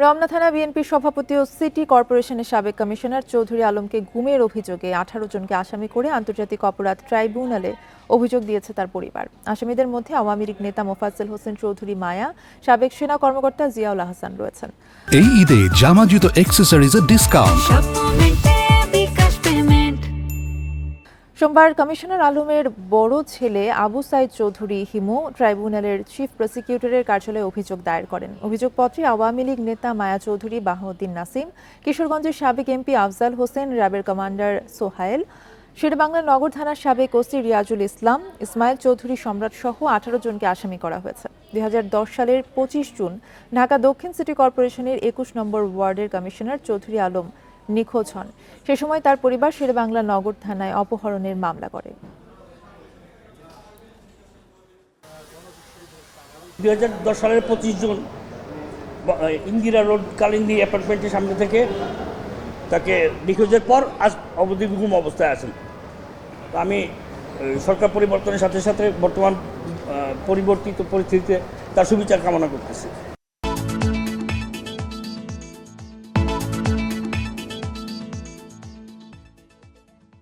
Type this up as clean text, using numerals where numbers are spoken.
রমনা থানা বিএনপির সভাপতি ও সিটি কর্পোরেশনের সাবেক কমিশনার চৌধুরী আলমকে গুমের অভিযোগে 18 জনকে আসামি করে আন্তর্জাতিক অপরাধ ট্রাইব্যুনালে অভিযোগ দিয়েছে তার পরিবার। আসামিদের মধ্যে আওয়ামী লীগ নেতা মোফাজ্জল হোসেন চৌধুরী মায়া, সাবেক সেনা কর্মকর্তা জিয়াউল আহসান রয়েছেন। এই ঈদে জামা জুতো অ্যাক্সেসরিজের ডিসকাউন্ট। সোমবার কমিশনার আলমের বড় ছেলে আবু সাইদ চৌধুরী হিমু ট্রাইব্যুনালের চিফ প্রসিকিউটরের কার্যালয়ে অভিযোগ দায়ের করেন। অভিযোগপত্রে আওয়ামী লীগ নেতা মায়া চৌধুরী, বাহাউদ্দিন নাসিম, কিশোরগঞ্জের সাবেক এমপি আফজাল হোসেন, র্যাবের কমান্ডার সোহাইল, শেরেবাংলা নগর থানার সাবেক ওসি রিয়াজুল ইসলাম, ইসমাইল চৌধুরী সম্রাট সহ 18 জনকে আসামি করা হয়েছে। 2010 সালের 25 জুন ঢাকা দক্ষিণ সিটি কর্পোরেশনের 21 নম্বর ওয়ার্ডের কমিশনার চৌধুরী আলম নিখোঁজ হন। সে সময় তার পরিবার শেরেবাংলা নগর থানায় অপহরণের মামলা করে। 2010 সালের 25 জুন ইন্দিরা রোড কালিন্দী অ্যাপার্টমেন্টের সামনে থেকে তাকে নিখোঁজের পর আজ অবধি গুম অবস্থায় আছেন। আমি সরকার পরিবর্তনের সাথে সাথে বর্তমান পরিবর্তিত পরিস্থিতিতে তার সুবিচার কামনা করতেছি।